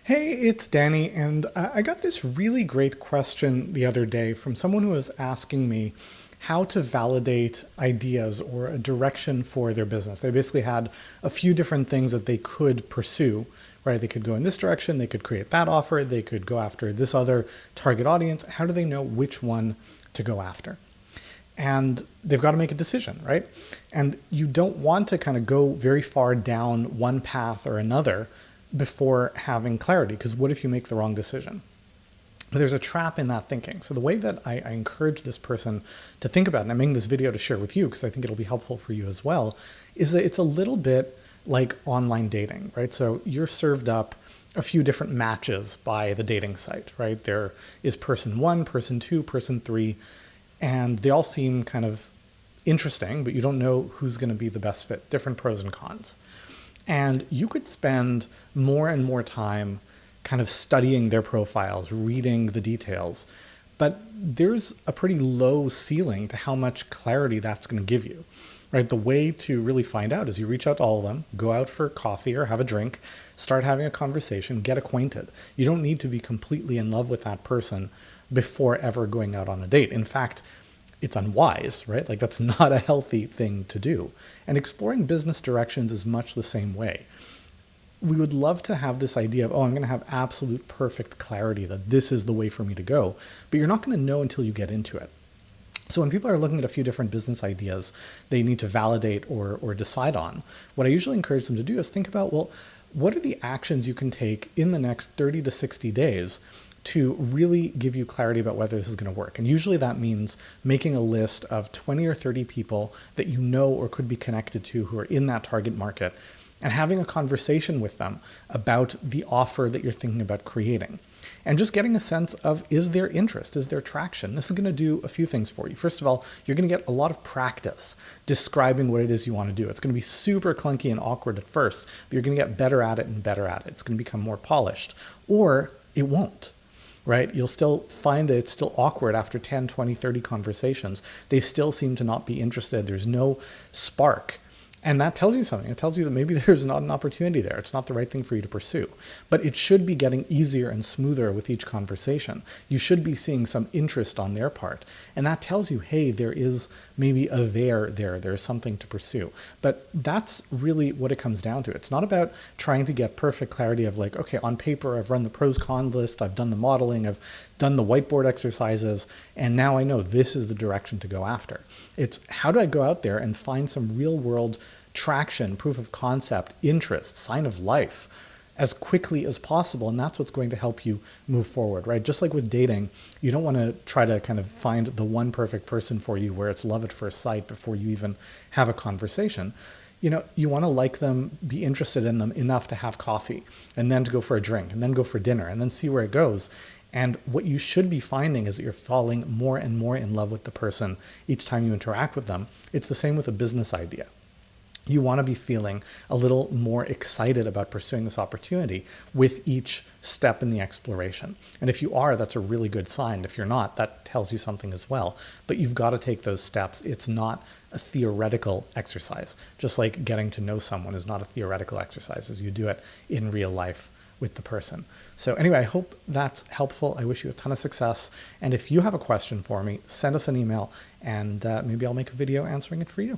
Hey, it's Danny, and I got this really great question the other day from someone who was asking me how to validate ideas or a direction for their business. They basically had a few different things that they could pursue, right? They could go in this direction, they could create that offer, they could go after this other target audience. How do they know which one to go after? And they've got to make a decision, right? And you don't want to kind of go very far down one path or another before having clarity, because what if you make the wrong decision? There's a trap in that thinking. So the way that I encourage this person to think about it, and I'm making this video to share with you because I think it'll be helpful for you as well, is that it's a little bit like online dating, right? So you're served up a few different matches by the dating site, right? There is person one, person two, person three, and they all seem kind of interesting, but you don't know who's going to be the best fit, different pros and cons. And you could spend more and more time kind of studying their profiles, reading the details, but there's a pretty low ceiling to how much clarity that's going to give you, right? The way to really find out is you reach out to all of them, go out for coffee or have a drink, start having a conversation, get acquainted. You don't need to be completely in love with that person before ever going out on a date. In fact, it's unwise, right? Like that's not a healthy thing to do. And exploring business directions is much the same way. We would love to have this idea of, oh, I'm going to have absolute perfect clarity that this is the way for me to go, but you're not going to know until you get into it. So when people are looking at a few different business ideas they need to validate or decide on, what I usually encourage them to do is think about, well, what are the actions you can take in the next 30 to 60 days to really give you clarity about whether this is going to work. And usually that means making a list of 20 or 30 people that you know or could be connected to who are in that target market and having a conversation with them about the offer that you're thinking about creating. And just getting a sense of, is there interest? Is there traction? This is going to do a few things for you. First of all, you're going to get a lot of practice describing what it is you want to do. It's going to be super clunky and awkward at first, but you're going to get better at it and better at it. It's going to become more polished, or it won't. Right? You'll still find that it's still awkward after 10, 20, 30 conversations. They still seem to not be interested. There's no spark. And that tells you something. It tells you that maybe there's not an opportunity there. It's not the right thing for you to pursue. But it should be getting easier and smoother with each conversation. You should be seeing some interest on their part. And that tells you, hey, there is maybe a there's something to pursue. But that's really what it comes down to. It's not about trying to get perfect clarity of like, okay, on paper, I've run the pros con list, I've done the modeling, I've done the whiteboard exercises, and now I know this is the direction to go after. It's how do I go out there and find some real world traction, proof of concept, interest, sign of life as quickly as possible. And that's what's going to help you move forward, right? Just like with dating, you don't want to try to kind of find the one perfect person for you where it's love at first sight before you even have a conversation. You know, you want to like them, be interested in them enough to have coffee and then to go for a drink and then go for dinner and then see where it goes. And what you should be finding is that you're falling more and more in love with the person each time you interact with them. It's the same with a business idea. You want to be feeling a little more excited about pursuing this opportunity with each step in the exploration. And if you are, that's a really good sign. If you're not, that tells you something as well. But you've got to take those steps. It's not a theoretical exercise. Just like getting to know someone is not a theoretical exercise, as you do it in real life with the person. So anyway, I hope that's helpful. I wish you a ton of success. And if you have a question for me, send us an email and maybe I'll make a video answering it for you.